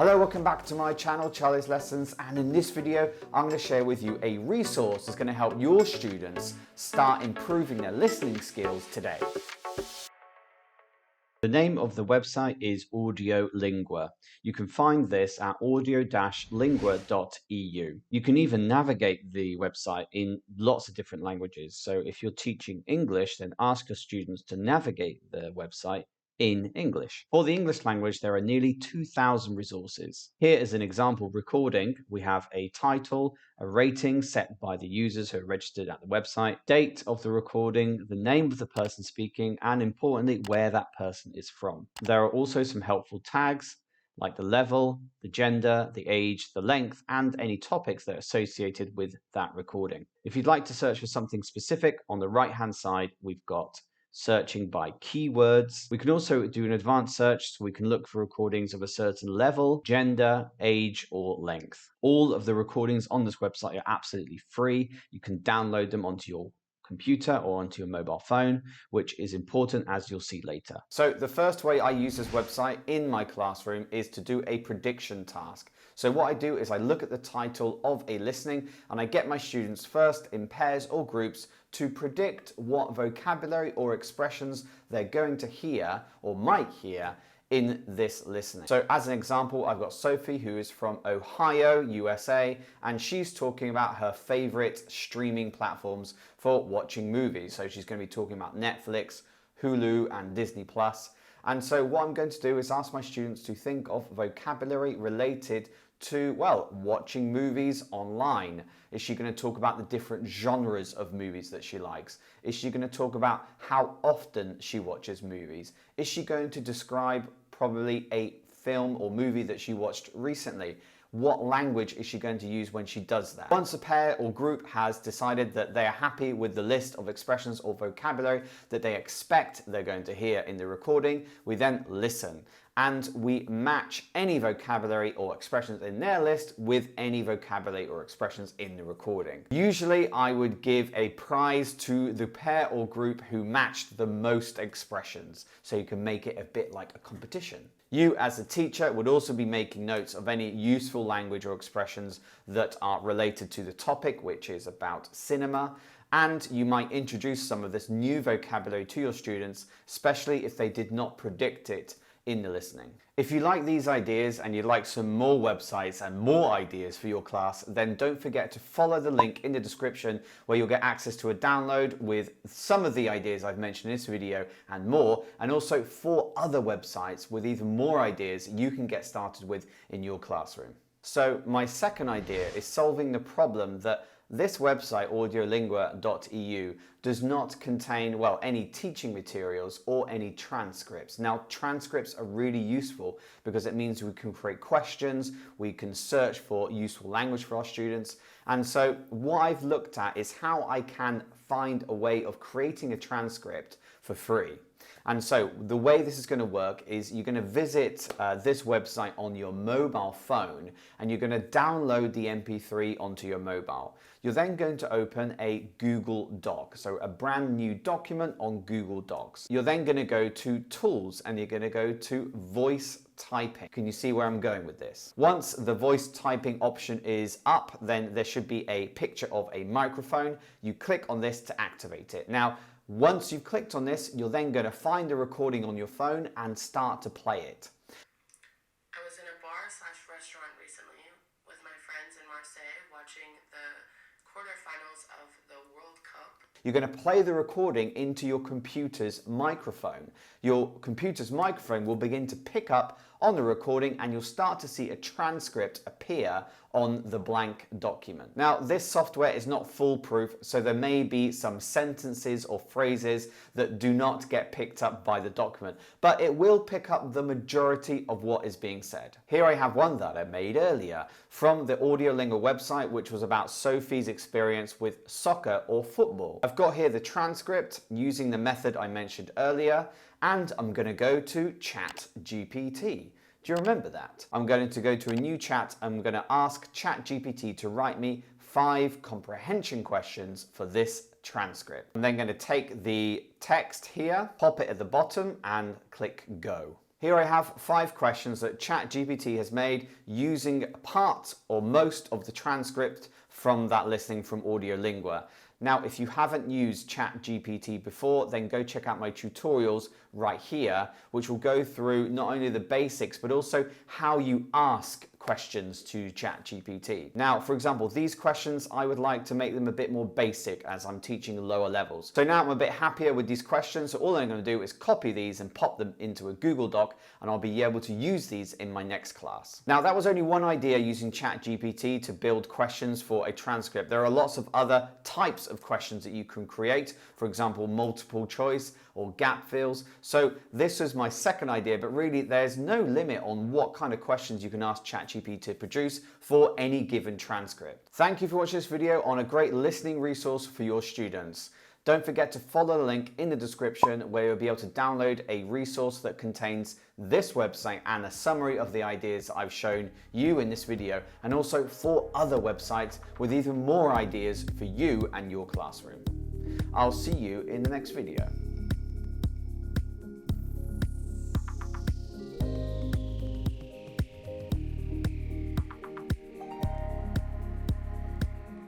Hello, welcome back to my channel, Charlie's Lessons, and in this video I'm going to share with you a resource that's going to help your students start improving their listening skills today. The name of the website is Audiolingua. You can find this at audio-lingua.eu. You can even navigate the website in lots of different languages. So if you're teaching English, then ask your students to navigate the website in English. For the English language, there are nearly 2,000 resources. Here is an example recording. We have a title, a rating set by the users who are registered at the website, date of the recording, the name of the person speaking, and importantly, where that person is from. There are also some helpful tags like the level, the gender, the age, the length, and any topics that are associated with that recording. If you'd like to search for something specific, on the right-hand side, we've got searching by keywords. We can also do an advanced search, so we can look for recordings of a certain level, gender, age, or length. All of the recordings on this website are absolutely free. You can download them onto your computer or onto your mobile phone, which is important, as you'll see later. So the first way I use this website in my classroom is to do a prediction task. So what I do is I look at the title of a listening and I get my students first in pairs or groups to predict what vocabulary or expressions they're going to hear or might hear in this listening. So as an example, I've got Sophie, who is from Ohio, USA, and she's talking about her favorite streaming platforms for watching movies. So she's going to be talking about Netflix, Hulu, and Disney Plus. And so what I'm going to do is ask my students to think of vocabulary related to, well, watching movies online. Is she going to talk about the different genres of movies that she likes? Is she going to talk about how often she watches movies? Is she going to describe probably a film or movie that she watched recently? What language is she going to use when she does that? Once a pair or group has decided that they are happy with the list of expressions or vocabulary that they expect they're going to hear in the recording, we then listen and we match any vocabulary or expressions in their list with any vocabulary or expressions in the recording. Usually I would give a prize to the pair or group who matched the most expressions, so you can make it a bit like a competition. You as a teacher would also be making notes of any useful language or expressions that are related to the topic, which is about cinema, and you might introduce some of this new vocabulary to your students, especially if they did not predict it in the listening. If you like these ideas and you'd like some more websites and more ideas for your class, then don't forget to follow the link in the description where you'll get access to a download with some of the ideas I've mentioned in this video and more, and also 4 other websites with even more ideas you can get started with in your classroom. So my second idea is solving the problem that this website, audiolingua.eu, does not contain, well, any teaching materials or any transcripts. Now, transcripts are really useful because it means we can create questions, we can search for useful language for our students. And so what I've looked at is how I can find a way of creating a transcript for free. And so the way this is going to work is you're going to visit this website on your mobile phone and you're going to download the MP3 onto your mobile. You're then going to open a Google Doc, so a brand new document on Google Docs. You're then going to go to Tools and you're going to go to Voice Typing. Can you see where I'm going with this? Once the voice typing option is up, then there should be a picture of a microphone. You click on this to activate it. Now, once you've clicked on this, you're then going to find a recording on your phone and start to play it. I was in a bar/restaurant recently with my friends in Marseille watching the quarterfinals of the World Cup. You're going to play the recording into your computer's microphone. Your computer's microphone will begin to pick up on the recording and you'll start to see a transcript appear on the blank document. Now, this software is not foolproof, so there may be some sentences or phrases that do not get picked up by the document, but it will pick up the majority of what is being said. Here I have one that I made earlier from the Audiolingua website, which was about Sophie's experience with soccer or football. I've got here the transcript using the method I mentioned earlier, and I'm going to go to ChatGPT. Do you remember that? I'm going to go to a new chat. I'm going to ask ChatGPT to write me 5 comprehension questions for this transcript. I'm then going to take the text here, pop it at the bottom and click go. Here I have 5 questions that ChatGPT has made using part or most of the transcript from that listening from Audiolingua. Now, if you haven't used ChatGPT before, then go check out my tutorials right here, which will go through not only the basics, but also how you ask questions to ChatGPT. Now, for example, these questions, I would like to make them a bit more basic as I'm teaching lower levels. So now I'm a bit happier with these questions. So all I'm going to do is copy these and pop them into a Google Doc, and I'll be able to use these in my next class. Now, that was only one idea using ChatGPT to build questions for a transcript. There are lots of other types of questions that you can create. For example, multiple choice or gap fills. So this is my second idea, but really there's no limit on what kind of questions you can ask ChatGPT to produce for any given transcript. Thank you for watching this video on a great listening resource for your students. Don't forget to follow the link in the description where you'll be able to download a resource that contains this website and a summary of the ideas I've shown you in this video, and also 4 other websites with even more ideas for you and your classroom. I'll see you in the next video.